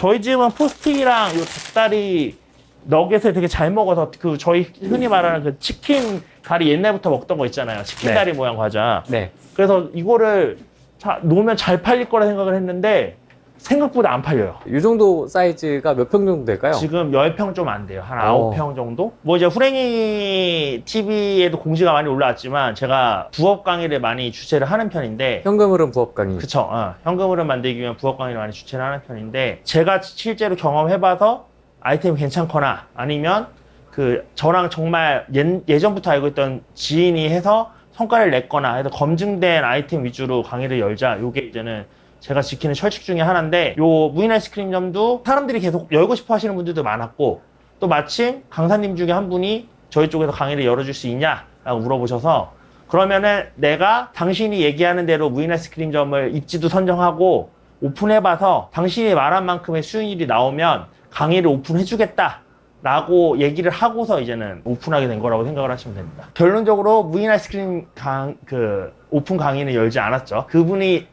저희 집은 포스틱이랑 요 닭다리 너겟을 되게 잘 먹어서 그 저희 흔히 말하는 그 치킨 다리 옛날부터 먹던 거 있잖아요. 치킨 네. 다리 모양 과자. 네. 그래서 이거를 놓으면 잘 팔릴 거라 생각을 했는데 생각보다 안 팔려요. 이 정도 사이즈가 몇 평 정도 될까요? 지금 10평 좀 안 돼요. 한 9평 정도? 뭐 이제 후랭이 TV에도 공지가 많이 올라왔지만 제가 부업 강의를 많이 주최를 하는 편인데 현금흐름 부업 강의. 그쵸. 현금으로 만들기 위한 부업 강의를 많이 주최를 하는 편인데 제가 실제로 경험해봐서 아이템이 괜찮거나 아니면 그 저랑 정말 예전부터 알고 있던 지인이 해서 성과를 냈거나 해서 검증된 아이템 위주로 강의를 열자. 요게 이제는 제가 지키는 철칙 중에 하나인데 요 무인 아이스크림점도 사람들이 계속 열고 싶어 하시는 분들도 많았고 또 마침 강사님 중에 한 분이 저희 쪽에서 강의를 열어줄 수 있냐라고 물어보셔서 그러면은 내가 당신이 얘기하는 대로 무인 아이스크림점을 입지도 선정하고 오픈해봐서 당신이 말한 만큼의 수익률이 나오면 강의를 오픈해주겠다 라고 얘기를 하고서 이제는 오픈하게 된 거라고 생각을 하시면 됩니다. 결론적으로 무인 아이스크림 오픈 강의는 열지 않았죠. 그분이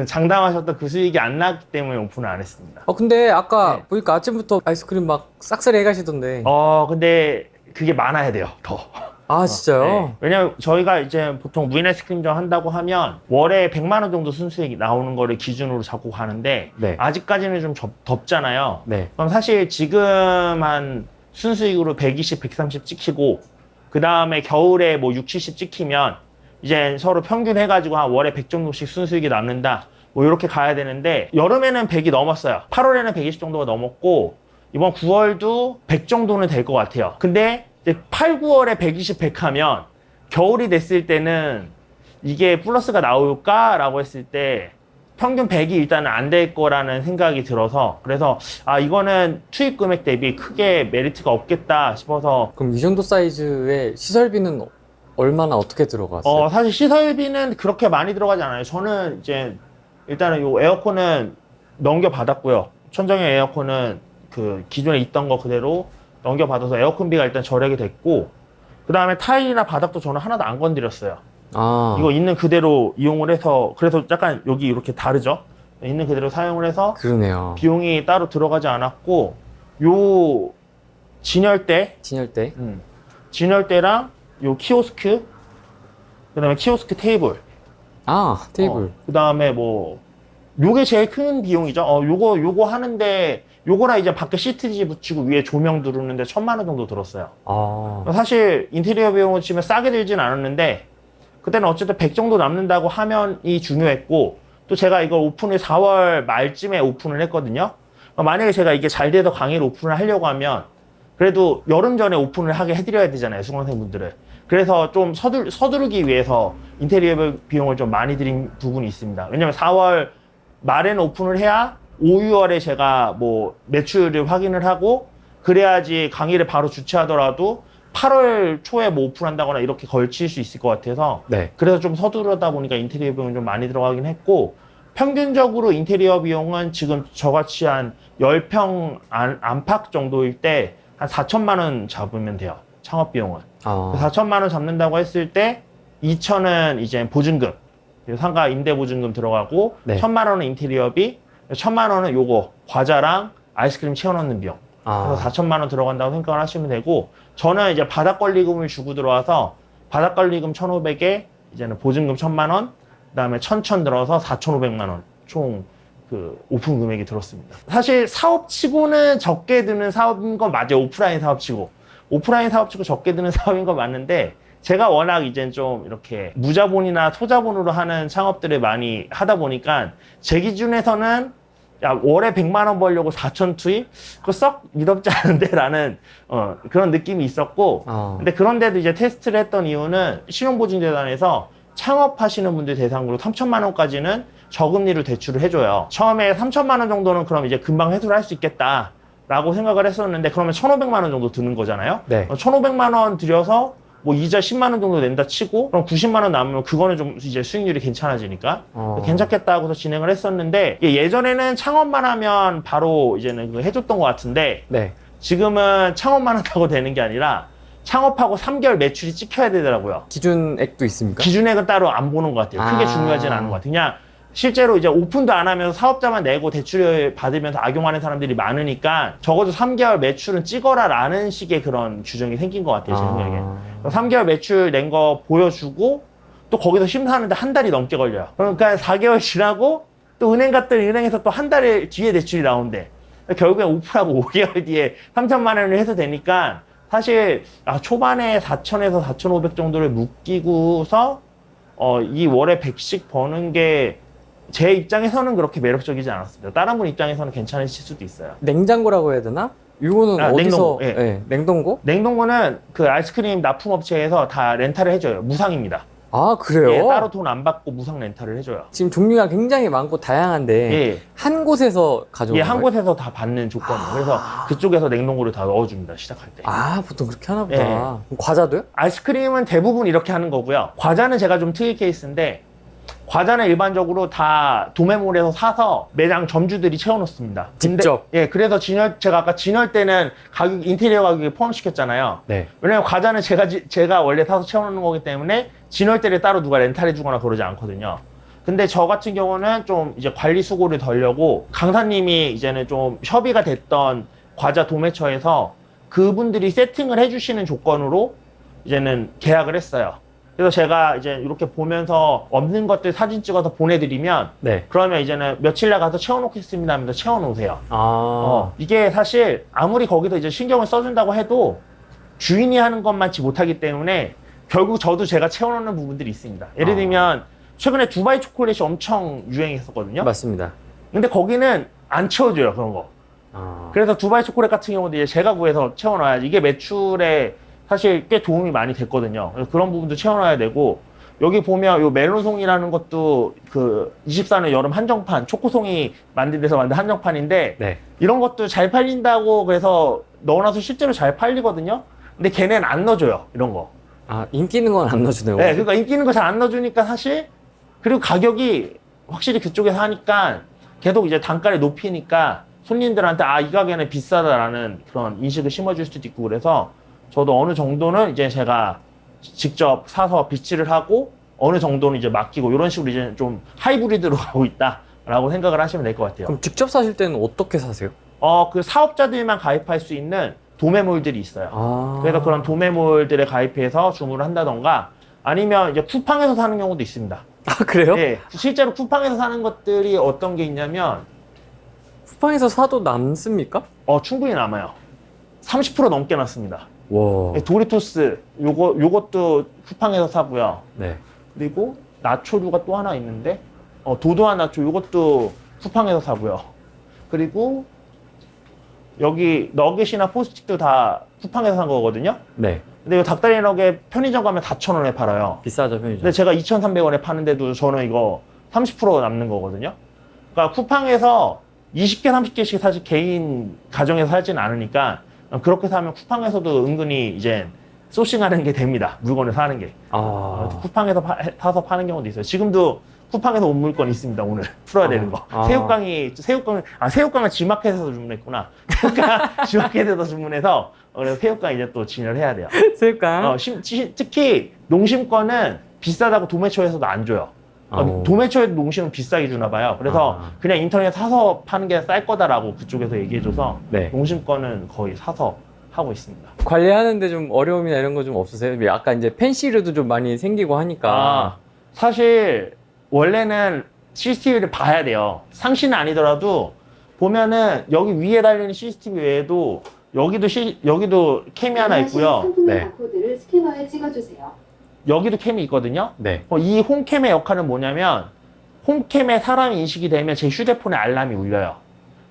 장담하셨던 그 수익이 안 나기 때문에 오픈을 안 했습니다. 근데 아까 네. 보니까 아침부터 아이스크림 막 싹쓸이 해가시던데. 근데 그게 많아야 돼요, 더. 아, 진짜요? 네. 왜냐면 저희가 이제 보통 무인 아이스크림점 한다고 하면 월에 100만 원 정도 순수익이 나오는 거를 기준으로 잡고 가는데 네. 아직까지는 좀 덥잖아요. 네. 그럼 사실 지금 한 순수익으로 120, 130 찍히고 그 다음에 겨울에 뭐 6, 70 찍히면 이제 서로 평균 해가지고 한 월에 100 정도씩 순수익이 남는다. 뭐 이렇게 가야 되는데 여름에는 100이 넘었어요. 8월에는 120 정도가 넘었고 이번 9월도 100 정도는 될 것 같아요. 근데 이제 8, 9월에 120, 100 하면 겨울이 됐을 때는 이게 플러스가 나올까라고 했을 때 평균 100이 일단은 안 될 거라는 생각이 들어서 그래서 이거는 투입 금액 대비 크게 메리트가 없겠다 싶어서 그럼 이 정도 사이즈의 시설비는 얼마나 어떻게 들어갔어요? 사실 시설비는 그렇게 많이 들어가지 않아요. 저는 이제 일단은 요 에어컨은 넘겨받았고요. 천정형 에어컨은 그 기존에 있던 거 그대로 넘겨받아서 에어컨비가 일단 절약이 됐고 그 다음에 타일이나 바닥도 저는 하나도 안 건드렸어요. 이거 있는 그대로 이용을 해서 그래서 약간 여기 이렇게 다르죠? 있는 그대로 사용을 해서 그러네요. 비용이 따로 들어가지 않았고 요 진열대 진열대. 진열대랑 요 키오스크 그 다음에 키오스크 테이블 테이블. 그 다음에 뭐 요게 제일 큰 비용이죠. 요거 하는데 요거랑 이제 밖에 시트지 붙이고 위에 조명 두르는데 1000만 원 정도 들었어요. 사실 인테리어 비용을 치면 싸게 들진 않았는데 그때는 어쨌든 100 정도 남는다고 하면이 중요했고 또 제가 이걸 오픈을 4월 말쯤에 오픈을 했거든요. 만약에 제가 이게 잘 돼서 강의를 오픈을 하려고 하면 그래도 여름 전에 오픈을 하게 해드려야 되잖아요, 수강생분들을. 그래서 좀 서두르기 위해서 인테리어 비용을 좀 많이 들인 부분이 있습니다. 왜냐면 4월 말에는 오픈을 해야 5, 6월에 제가 뭐 매출을 확인을 하고 그래야지 강의를 바로 주최하더라도 8월 초에 뭐 오픈한다거나 이렇게 걸칠 수 있을 것 같아서 네. 그래서 좀 서두르다 보니까 인테리어 비용이 좀 많이 들어가긴 했고 평균적으로 인테리어 비용은 지금 저같이 한 10평 안팎 정도일 때 한 4천만 원 잡으면 돼요. 창업 비용은. 4천만 원 잡는다고 했을 때 2천은 이제 보증금, 상가 임대 보증금 들어가고 네. 1,000만 원은 인테리어비, 1,000만 원은 요거 과자랑 아이스크림 채워넣는 비용. 그래서 4천만 원 들어간다고 생각을 하시면 되고 저는 이제 바닥권리금을 주고 들어와서 바닥권리금 1,500에 이제는 보증금 1,000만 원, 그다음에 1,000 들어서 4,500만 원 총 그 오픈 금액이 들었습니다. 사실 사업치고는 적게 드는 사업인 건 맞아요. 오프라인 사업치고 적게 드는 사업인 건 맞는데 제가 워낙 이제 좀 이렇게 무자본이나 소자본으로 하는 창업들을 많이 하다 보니까 제 기준에서는 야, 월에 100만 원 벌려고 4천 투입? 그거 썩 미덥지 않은데? 라는, 그런 느낌이 있었고. 근데 그런데도 이제 테스트를 했던 이유는 신용보증재단에서 창업하시는 분들 대상으로 3천만 원까지는 저금리로 대출을 해줘요. 처음에 3천만 원 정도는 그럼 이제 금방 회수를 할 수 있겠다. 라고 생각을 했었는데, 그러면 1,500만 원 정도 드는 거잖아요? 네. 1,500만 원 들여서 뭐 이자 10만 원 정도 낸다 치고 그럼 90만 원 남으면 그거는 좀 이제 수익률이 괜찮아지니까 괜찮겠다 하고서 진행을 했었는데 예전에는 창업만 하면 바로 이제는 그거 해줬던 것 같은데 네. 지금은 창업만 한다고 되는 게 아니라 창업하고 3개월 매출이 찍혀야 되더라고요. 기준액도 있습니까? 기준액은 따로 안 보는 것 같아요. 크게 중요하지는 않은 것 같아요. 그냥 실제로 이제 오픈도 안 하면서 사업자만 내고 대출을 받으면서 악용하는 사람들이 많으니까 적어도 3개월 매출은 찍어라라는 식의 그런 규정이 생긴 것 같아요, 제 생각에. 3개월 매출 낸 거 보여주고 또 거기서 심사하는데 한 달이 넘게 걸려요. 그러니까 4개월 지나고 또 은행 갔더니 은행에서 또 한 달 뒤에 대출이 나온대. 결국엔 오픈하고 5개월 뒤에 3천만 원을 해서 되니까 사실 초반에 4천에서 4,500 정도를 묶이고서 이 월에 100씩 버는 게 제 입장에서는 그렇게 매력적이지 않았습니다. 다른 분 입장에서는 괜찮으실 수도 있어요. 냉장고라고 해야 되나? 이거는 어디서? 냉동고, 예. 네, 냉동고? 냉동고는 그 아이스크림 납품업체에서 다 렌탈을 해줘요. 무상입니다. 아, 그래요? 예, 따로 돈 안 받고 무상 렌탈을 해줘요. 지금 종류가 굉장히 많고 다양한데 예, 한 곳에서 가져오는 예, 한 거예요? 곳에서 다 받는 조건이에요. 그래서 그쪽에서 냉동고를 다 넣어줍니다. 시작할 때. 아, 보통 그렇게 하나 보다. 예. 그럼 과자도요? 아이스크림은 대부분 이렇게 하는 거고요. 과자는 제가 좀 특이 케이스인데 과자는 일반적으로 다 도매몰에서 사서 매장 점주들이 채워놓습니다. 직접? 예, 그래서 제가 아까 진열 때는 가격, 인테리어 가격에 포함시켰잖아요. 네. 왜냐면 과자는 제가 원래 사서 채워놓는 거기 때문에 진열 때를 따로 누가 렌탈해주거나 그러지 않거든요. 근데 저 같은 경우는 좀 이제 관리 수고를 덜려고 강사님이 이제는 좀 협의가 됐던 과자 도매처에서 그분들이 세팅을 해주시는 조건으로 이제는 계약을 했어요. 그래서 제가 이제 이렇게 보면서 없는 것들 사진 찍어서 보내드리면 네. 그러면 이제는 며칠 날 가서 채워놓겠습니다 하면서 채워놓으세요. 이게 사실 아무리 거기서 이제 신경을 써준다고 해도 주인이 하는 것만치 못하기 때문에 결국 저도 제가 채워놓는 부분들이 있습니다. 예를 들면 최근에 두바이 초콜릿이 엄청 유행했었거든요. 맞습니다. 근데 거기는 안 채워줘요, 그런 거. 그래서 두바이 초콜릿 같은 경우도 이제 제가 구해서 채워놔야지. 이게 매출에 사실 꽤 도움이 많이 됐거든요. 그래서 그런 부분도 채워놔야 되고, 여기 보면 요 멜론송이라는 것도 그 24는 여름 한정판, 초코송이 만든 데서 만든 한정판인데, 네. 이런 것도 잘 팔린다고 그래서 넣어놔서 실제로 잘 팔리거든요. 근데 걔네는 안 넣어줘요, 이런 거. 아, 인기 있는 건 안 넣어주네요. 네, 그러니까 인기 있는 거 잘 안 넣어주니까 사실, 그리고 가격이 확실히 그쪽에서 하니까 계속 이제 단가를 높이니까 손님들한테 이 가게는 비싸다라는 그런 인식을 심어줄 수도 있고, 그래서 저도 어느 정도는 이제 제가 직접 사서 비치를 하고 어느 정도는 이제 맡기고 이런 식으로 이제 좀 하이브리드로 가고 있다라고 생각을 하시면 될 것 같아요. 그럼 직접 사실 때는 어떻게 사세요? 그 사업자들만 가입할 수 있는 도매몰들이 있어요. 그래서 그런 도매몰들에 가입해서 주문을 한다던가 아니면 이제 쿠팡에서 사는 경우도 있습니다. 아, 그래요? 네, 실제로 쿠팡에서 사는 것들이 어떤 게 있냐면 쿠팡에서 사도 남습니까? 충분히 남아요. 30% 넘게 남습니다. 와. 도리토스 요것도 쿠팡에서 사고요. 네. 그리고 나초류가 또 하나 있는데 도도한 나초 요것도 쿠팡에서 사고요. 그리고 여기 너겟이나 포스틱도 다 쿠팡에서 산 거거든요. 네. 근데 이 닭다리 너겟 편의점 가면 4,000원에 팔아요. 비싸죠, 편의점. 근데 제가 2,300원에 파는데도 저는 이거 30% 남는 거거든요. 그러니까 쿠팡에서 20개, 30개씩 사실 개인 가정에서 살지는 않으니까 그렇게 사면 쿠팡에서도 은근히 이제 소싱하는 게 됩니다. 물건을 사는 게. 쿠팡에서 사서 파는 경우도 있어요. 지금도 쿠팡에서 온 물건 있습니다. 오늘 풀어야 되는 거. 새우깡을 G마켓에서 주문했구나. G마켓에서 주문해서 그래서 새우깡 이제 또 진열을 해야 돼요. 새우깡? 특히 농심권은 비싸다고 도매처에서도 안 줘요. 도매처에도 농심은 비싸게 주나 봐요. 그래서 그냥 인터넷 사서 파는 게 쌀 거다라고 그쪽에서 얘기해줘서 네. 농심권은 거의 사서 하고 있습니다. 관리하는데 좀 어려움이나 이런 거 좀 없으세요? 아까 이제 펜시류도 좀 많이 생기고 하니까. 사실 원래는 CCTV를 봐야 돼요. 상시는 아니더라도 보면은 여기 위에 달리는 CCTV 외에도 여기도 캠이 하나 있고요. 네. 바코드를 스캐너에 찍어주세요. 여기도 캠이 있거든요. 네. 이 홈캠의 역할은 뭐냐면 홈캠에 사람이 인식이 되면 제 휴대폰에 알람이 울려요.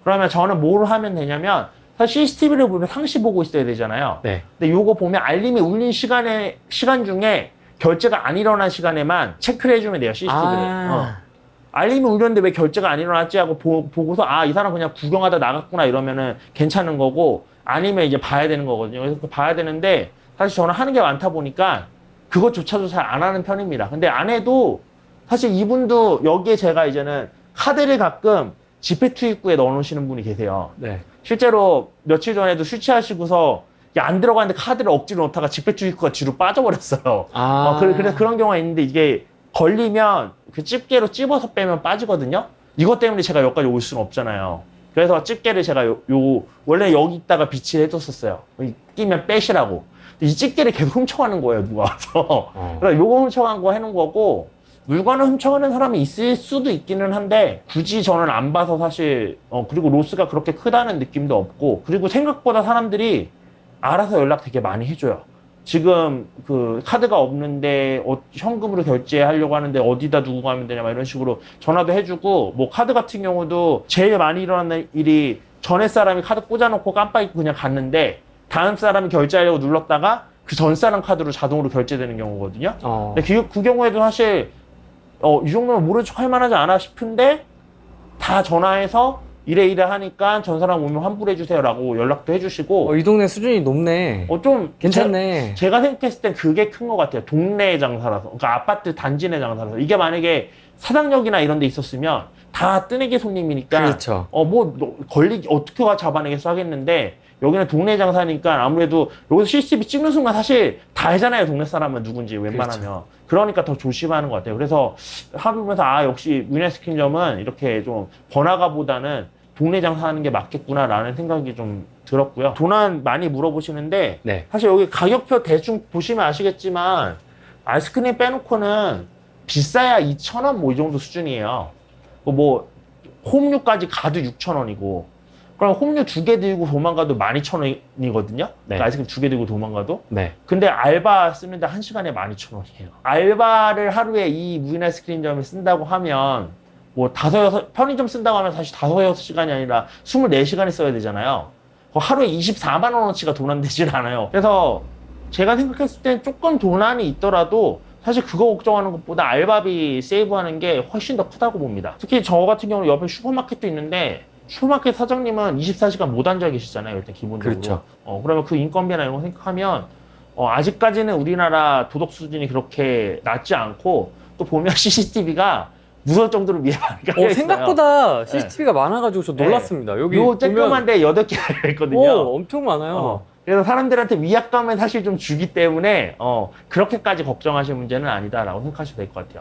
그러면 저는 뭘 하면 되냐면 사실 CCTV를 보면 상시 보고 있어야 되잖아요. 네. 근데 요거 보면 알림이 울린 시간 중에 결제가 안 일어난 시간에만 체크를 해주면 돼요, CCTV를. 알림이 울렸는데 왜 결제가 안 일어났지 하고 보고서 이 사람 그냥 구경하다 나갔구나 이러면은 괜찮은 거고, 아니면 이제 봐야 되는 거거든요. 그래서 봐야 되는데 사실 저는 하는 게 많다 보니까 그것조차도 잘 안 하는 편입니다. 근데 안 해도 사실 이분도 여기에 제가 이제는 카드를 가끔 지폐 투입구에 넣어놓으시는 분이 계세요. 네. 실제로 며칠 전에도 술 취하시고서 안 들어가는데 카드를 억지로 넣다가 지폐 투입구가 뒤로 빠져버렸어요. 그래서 그런 경우가 있는데 이게 걸리면 그 집게로 찝어서 빼면 빠지거든요. 이것 때문에 제가 여기까지 올 수는 없잖아요. 그래서 집게를 제가 원래 여기 있다가 비치를 해뒀었어요. 끼면 빼시라고. 이 집게를 계속 훔쳐가는 거예요, 누가 와서. 그래서 요거 훔쳐간 거 해놓은 거고, 물건을 훔쳐가는 사람이 있을 수도 있기는 한데, 굳이 저는 안 봐서 사실, 그리고 로스가 그렇게 크다는 느낌도 없고, 그리고 생각보다 사람들이 알아서 연락 되게 많이 해줘요. 지금 그 카드가 없는데 현금으로 결제하려고 하는데 어디다 두고 가면 되냐 막 이런 식으로 전화도 해주고, 뭐 카드 같은 경우도 제일 많이 일어나는 일이 전에 사람이 카드 꽂아놓고 깜빡 잊고 그냥 갔는데 다음 사람이 결제하려고 눌렀다가 그 전 사람 카드로 자동으로 결제되는 경우거든요. 근데 그 경우에도 사실 이 정도면 모른 척 할 만하지 않아 싶은데 다 전화해서 이래 하니까 전 사람 오면 환불해주세요라고 연락도 해주시고. 이 동네 수준이 높네. 좀 괜찮네. 제가 생각했을 땐 그게 큰 것 같아요. 동네 장사라서. 그러니까 아파트 단지 내 장사라서. 이게 만약에 사당역이나 이런 데 있었으면 다 뜨내기 손님이니까. 그렇죠. 어떻게 잡아내겠어 하겠는데, 여기는 동네 장사니까 아무래도 여기서 CCTV 찍는 순간 사실 다 알잖아요. 동네 사람은 누군지 웬만하면. 그렇죠. 그러니까 더 조심하는 것 같아요. 그래서 하면서 역시 위너스킨점은 이렇게 좀 번화가보다는 동네 장사하는 게 맞겠구나라는 생각이 좀 들었고요. 도난 많이 물어보시는데, 네. 사실 여기 가격표 대충 보시면 아시겠지만 아이스크림 빼놓고는 비싸야 2,000원 뭐 이 정도 수준이에요. 뭐 홈류까지 가도 6,000원이고, 그럼 홈류 2개 들고 도망가도 12,000원이거든요. 네. 아이스크림 2개 들고 도망가도. 네. 근데 알바 쓰는데 1시간에 12,000원이에요. 알바를 하루에 이 무인 아이스크림점을 쓴다고 하면 뭐 5-6, 편의점 쓴다고 하면 사실 5-6시간이 아니라 24시간을 써야 되잖아요. 하루에 24만 원어치가 도난되질 않아요. 그래서 제가 생각했을 땐 조금 도난이 있더라도 사실 그거 걱정하는 것보다 알바비 세이브하는 게 훨씬 더 크다고 봅니다. 특히 저 같은 경우는 옆에 슈퍼마켓도 있는데, 슈퍼마켓 사장님은 24시간 못 앉아 계시잖아요, 일단 기본적으로. 그렇죠. 그러면 그 인건비나 이런 거 생각하면 아직까지는 우리나라 도덕 수준이 그렇게 낮지 않고, 또 보면 CCTV가 무서울 정도로 위에 많이 깔려있어요. 생각보다 CCTV가 많아가지고 저 놀랐습니다. 여기 요 쬐끄만데 8개가 있거든요. 엄청 많아요. 그래서 사람들한테 위압감을 사실 좀 주기 때문에 그렇게까지 걱정하실 문제는 아니다라고 생각하셔도 될 것 같아요.